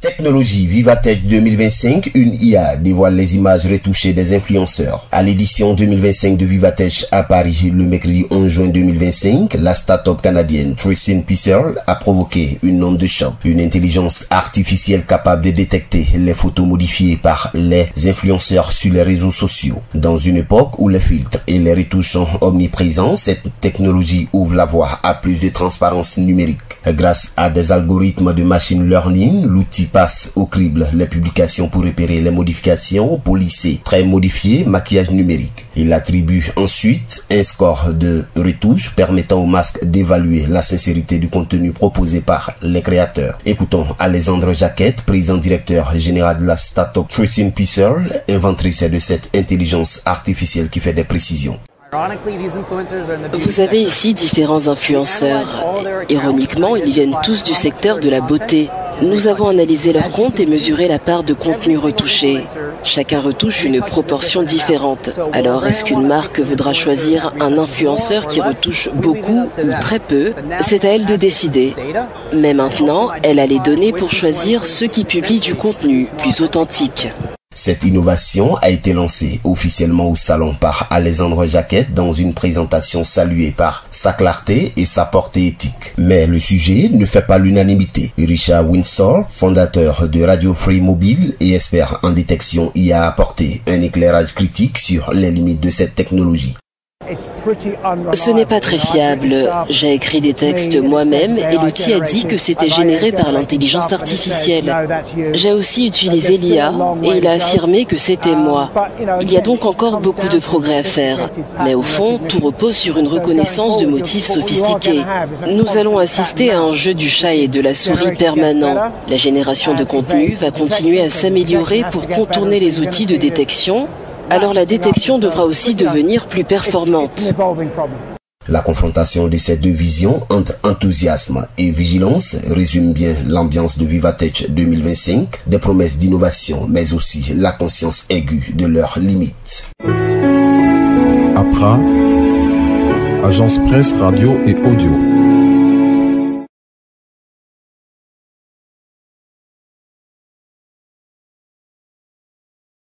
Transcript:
Technologie Vivatech 2025, une IA dévoile les images retouchées des influenceurs. À l'édition 2025 de Vivatech à Paris, le mercredi 11 juin 2025, la start-up canadienne Tracing Pixel a provoqué une onde de choc. Une intelligence artificielle capable de détecter les photos modifiées par les influenceurs sur les réseaux sociaux. Dans une époque où les filtres et les retouches sont omniprésents, cette technologie ouvre la voie à plus de transparence numérique. Grâce à des algorithmes de machine learning, l'outil passe au crible les publications pour repérer les modifications, policer, traits modifiés, maquillage numérique. Il attribue ensuite un score de retouche permettant au masque d'évaluer la sincérité du contenu proposé par les créateurs. Écoutons Alexandre Jacquette, président directeur général de la start-up Tracing Pixel, inventrice de cette intelligence artificielle qui fait des précisions. Vous avez ici différents influenceurs. Ironiquement, ils viennent tous du secteur de la beauté. Nous avons analysé leurs comptes et mesuré la part de contenu retouché. Chacun retouche une proportion différente. Alors, est-ce qu'une marque voudra choisir un influenceur qui retouche beaucoup ou très peu? C'est à elle de décider. Mais maintenant, elle a les données pour choisir ceux qui publient du contenu plus authentique. Cette innovation a été lancée officiellement au salon par Alexandre Jacquette dans une présentation saluée par sa clarté et sa portée éthique. Mais le sujet ne fait pas l'unanimité. Richard Windsor, fondateur de Radio Free Mobile et expert en détection, y a apporté un éclairage critique sur les limites de cette technologie. Ce n'est pas très fiable. J'ai écrit des textes moi-même et l'outil a dit que c'était généré par l'intelligence artificielle. J'ai aussi utilisé l'IA et il a affirmé que c'était moi. Il y a donc encore beaucoup de progrès à faire. Mais au fond, tout repose sur une reconnaissance de motifs sophistiqués. Nous allons assister à un jeu du chat et de la souris permanent. La génération de contenu va continuer à s'améliorer pour contourner les outils de détection. Alors la détection devra aussi devenir plus performante. La confrontation de ces deux visions entre enthousiasme et vigilance résume bien l'ambiance de Vivatech 2025, des promesses d'innovation, mais aussi la conscience aiguë de leurs limites. APRA, Agence Presse, Radio et Audio.